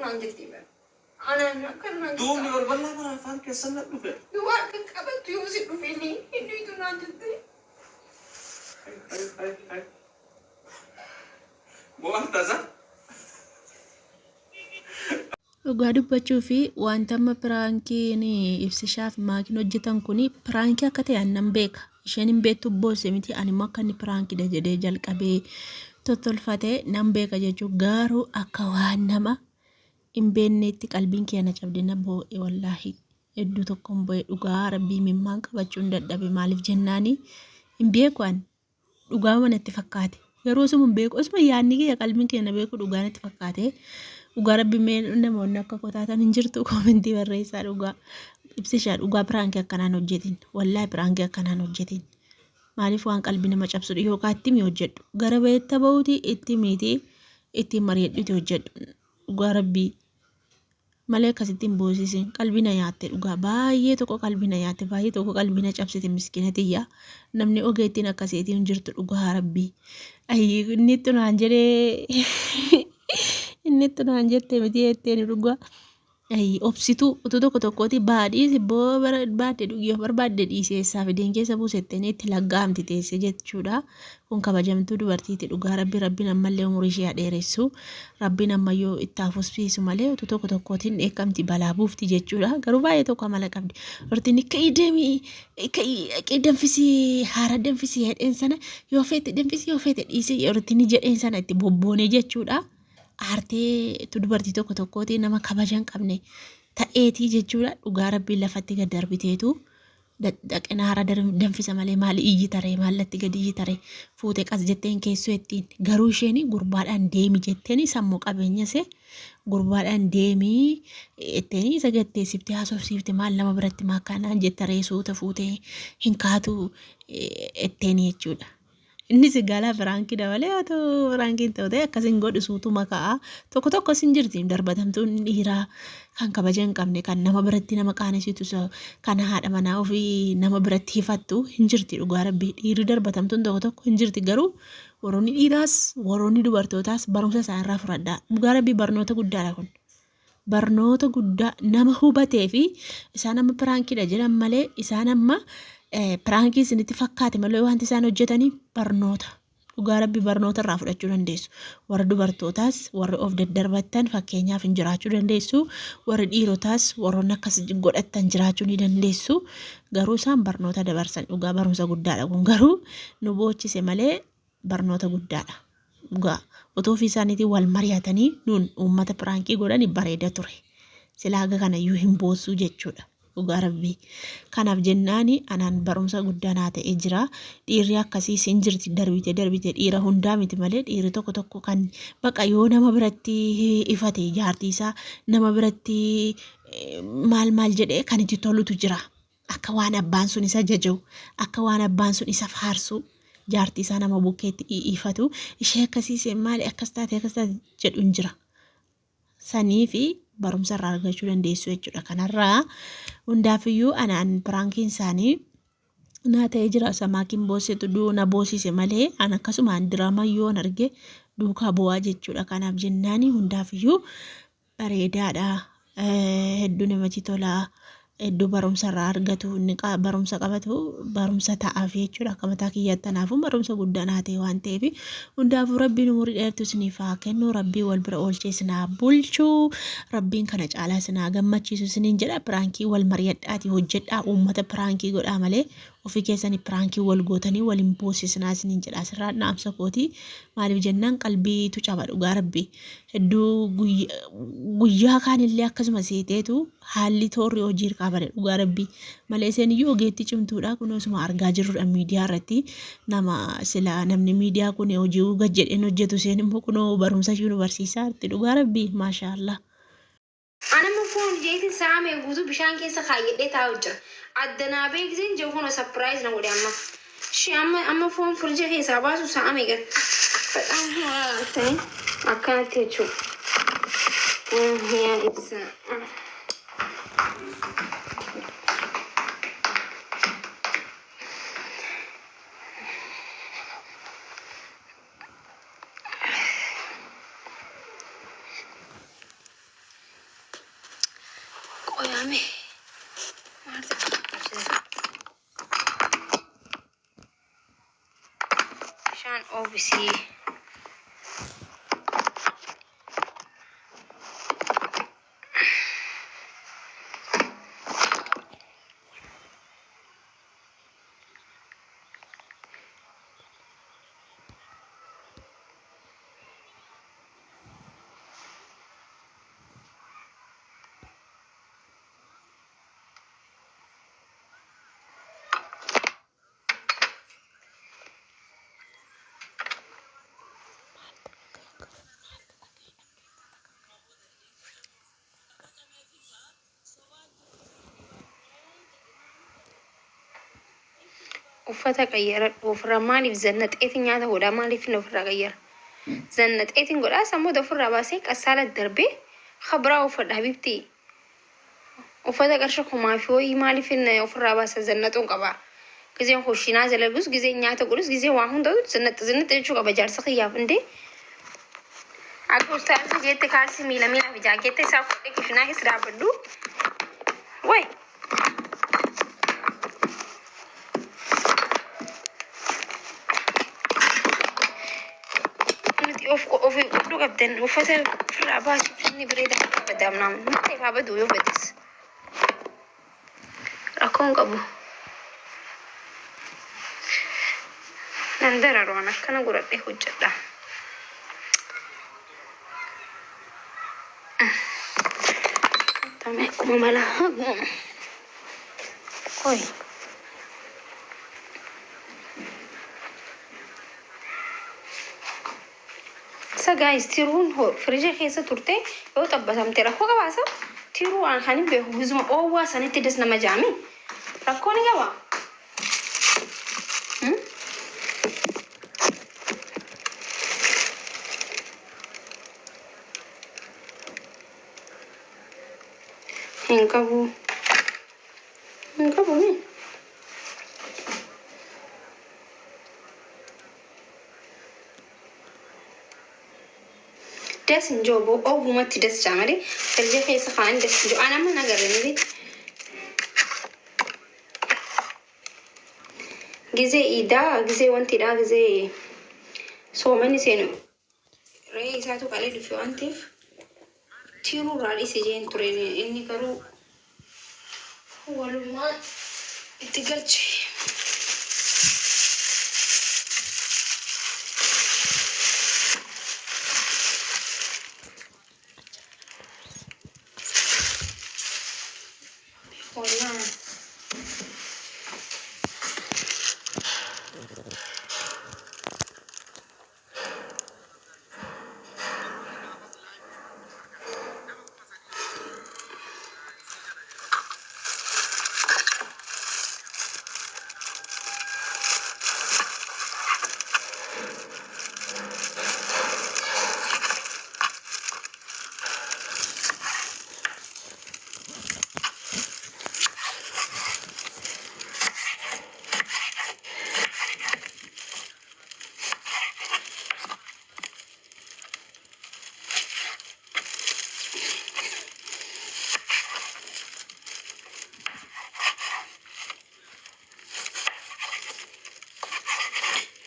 naan jirti bara. Anaan akka naan jirti. Duubni balbalaa bara afaan keessan na dhufe. Yoo akka qabattu yoo si dhufe inni itu naan jirti. Bu'aan taasa. Dhugaa dubbachuu fi wanta amma piraankiin ibsishaaf maakiin hojjetan kun piraankii akka ta'e annan beeka. Isheen hin beektu boosse miti ani immoo akka inni piraankiidha jedhee jalqabee tottolfatee nan beeka jechuudha. Garuu akka waan nama hin beekneetti qalbiin kee na cabdee na boo'e wallaahi. Hedduu tokkoon boo'e dhugaa rabbii mimmaan qabachuun dadhabe maaliif jennaani hin beeku ani dhugaa manatti fakkaate. Garuu osuma hin beeku osuma yaadni kee qalbiin kee na beeku dhugaa natti fakkaate. Dhugaa rabbi namoonni akka qotaatan hin jirtu koomentii barreessaa dhugaa ibsishaa dhugaa piraankii akkanaan hojjetin wallaahi piraankii akkanaan hojjetin maaliif waan qalbii nama cabsudha yookaan itti mi hojjedhu gara bayeetta bahuuti itti miti ittiin mari'adhuuti hojjedhu dhugaa rabbii malee akkasittiin boosisin qalbii na nyaatte dhugaa baay'ee tokko qalbii na nyaatte baay'ee tokko qalbii na cabsite miskiinatiyyaa namni ogeettiin akkasiitiin hin jirtu dhugaa rabbii ayyii inni itti naan jedhee inni itti naan jettee miti jetteen dhugaa obsituu utuu tokko tokkooti baadhiisi boo baadde dhugiyoo barbaadde dhiiseessaa fideen keessa buusettee itti laggaamti teesse jechuudha. Kun kabajamtuu dubartiiti dhugaa rabbiin ammallee umurii ishee dheeressu rabbiin ammayyoo itti hafuuspiisu malee utuu tokko tokkootiin dheekkamti balaa buufti jechuudha. Garuu baay'ee tokko amala qabdi. Hortiin ka'ii deemii ka'ii danfisii haara danfisii hedheen sana yoo feete danfisii yoo feete dhiisee hortiin jedheen sana itti bobboonee jechuudha. Aartee dubartii tokko tokkootiin nama kabaja hin qabne ta'eetii jechuudha. Dhugaa rabbiin lafatti gad darbiteetu dhaqina haara danfisa malee maali iyyi taree maallatti gadi iyyi taree fuutee qas jetteen keessoo ittiin garuu isheen gurbaadhaan deemi jetteen sammuu qabeenya see gurbaadhaan deemii ittiin isa gatteessifte haasofsiifte maal nama biratti maakkaanaan jettaree suuta fuutee hin kaatu ittiin jechuudha. Innis galaa firaankii dabalee haa ta'u firaankiin ta'u akkasiin godhu suutu makaa tokko tokko sin jirti darbatamtuun dhiiraa kan kabaja hin qabne kan nama biratti nama qaanessitu kan haadha manaa ofii nama biratti hifattu hin jirti dhugaa rabbii dhiirri darbatamtuun tokko tokko hin jirti garuu warroonni dhiiraas warroonni dubartootaas barumsa isaa irraa fudhadhaa dhugaa rabbii barnoota guddaadha kun. Barnoota guddaa nama hubatee fi isaan amma piraankiidha jedhan malee isaan amma piraankii isinitti fakkaate malee wanti isaan hojjetanii barnoota dhugaa rabbii barnoota irraa fudhachuu dandeessu. Warra dubartootaas warra of daddarbattan fakkeenyaaf hin jiraachuu dandeessu. Warra dhiirotaas warroonni akkas godhattan jiraachuu ni dandeessu. Garuu isaan barnoota dabarsan dhugaa barumsa guddaadha kun garuu nu boochise malee barnoota guddaadha. Dhugaa otoo ofii isaaniitiin wal mari'atanii nuun uummata piraankii godhanii bareeda ture. Silaaga kanayyuu hin boossuu jechuudha. Dhugaa rabbii kanaaf jennaani anaan barumsa guddaa naa ta'ee jira. Dhiirri akkasii sin jirti darbite dhiira hundaa miti malee dhiirri tokko tokko kan baqa yoo nama biratti ifate jaartii isaa nama biratti maal jedhee kan itti tolutu jira. Akka waan abbaan sun isa jaja'u akka waan abbaan sun isa faarsu jaartii isaa nama bukkeetti ifatu ishee akkasii maali akkas taate jedhu hin jira. Sanii fi barumsa irraa argachuu dandeessu jechuudha. Kanarraa hundaafiyyuu anaan piraankiin isaanii naa ta'ee jira. Samaakiin boossetu na boosise malee an akkasumaan diraamaa yoo arge duukaa bu'aa jechuudha. Kanaaf jennaani hundaafiyyuu bareedaadha. Hedduu namatti tolaa. Hedduu barumsa irraa argatu barumsa qabatu barumsa ta'aaf jechuudha. Akka mataa kiyyaatti kanaafuu barumsa guddaa naa ta'e waan ta'eef hundaafuu rabbiin umurii dheertuu isiniif haa kennu. Rabbii wal bira oolchee isinaa bulchuu. Rabbiin kana caalaa isinaa gammachiisu isiniin jedha. Piraankii wal mari'adhaatii hojjedhaa uummata piraankii godhaa malee ofii keessanii piraankii wal gootanii waliin boosisnaa isiniin jedha. Asirraa dhaamsa kooti maaliif jennaan qalbiitu caba dhugaa rabbii. Hedduu guyyaa kaanillee akkasuma seeteetu haalli toorri hojii qabare dhugaa rabbii malee isheen iyyuu ogeetti cimtuudha. Kun osuma argaa jirrudha miidiyaa irratti nama sila namni miidiyaa kun hojii gad jedheen hojjetu isheen immoo kunoo barumsa ishee nu barsiisaa jirti dhugaa rabbii maashaallah. Anamma foon jeetiin saamee guutuu bishaan keessa kaayyadhee taa'u jira. Addanaa beeksiseen jiru kun sapiraayiz na godhe amma. Amma foon furja keessaa baasu saamee gara. Badhaan ho'aa ta'e akkanatti jechuudha. Yaa ibsa. Saame. Bishaan oobisii. Uffata qayyaradhu ofirraa maaliif zannaqeetiin nyaata godhaa maaliif hin ofirraa qayyara zannaqeetiin godhaa sammuu ofirraa baasee qasaala darbee khabraa uffadha habibti uffata qarsha kumaa fi ho'i maaliif hin ofirraa baasa zannaxuun qaba ጊዜን hoshina zalagus ጊዜ nyaata godhus ጊዜ waa hunda zannaq jechuu qaba jaarsa xiyyaaf indee akka ustaasi jette kaalsi miila fi jaaketta isaa fudhee kishinaa keessa dhaabadhu way of godhu qabdan uffata ofirraa baasuuf inni bareeda qabadaamnaa mata ifaa baduu yoo badis rakkoon qabu nan dararoon akkana godhadhee hojjedha tame kuma mala koy guys tiruun firije keessa turte yoo xabbatamte rakkoo qabaasa tiruu waan kanin beeku gizuma oowwaa sanitti des nama jaami rakkoo ni qaba hin qabu ni das njobo obu mati das jamari terje keessa kaan das njo ana mana garani bit gize ida gize wanti da gize so mani senu rei isatu kale dufi wantif tiru rali se jen turene inni karu waluma itigalchi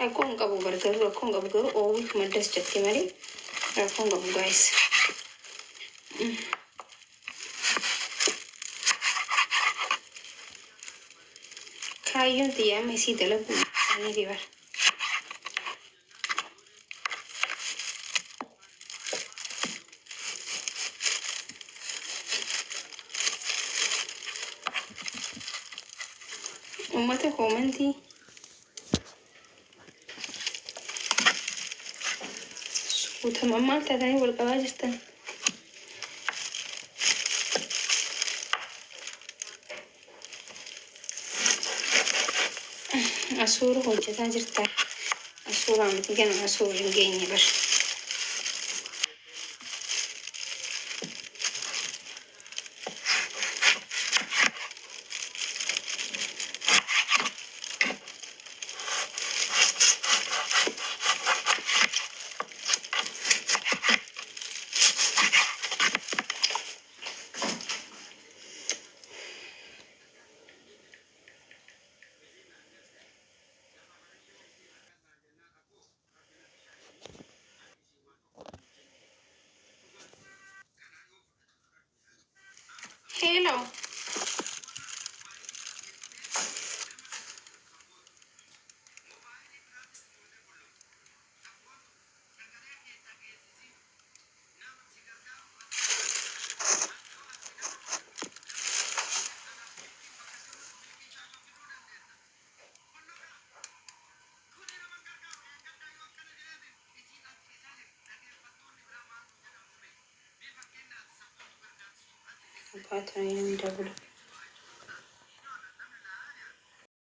Rakkoon qabu garuu oowwiif maddas jettee malee rakkoon qabu guys. Kaayyoon xiyyaama isii dalagu ni dibar. Uummata koomantii utama maal taatanii wal qabaa jirtan asuura hojjetaa jirta asuuraa miti gana asuura hin geenye bar ሄሎ አባቷ የሚደውለው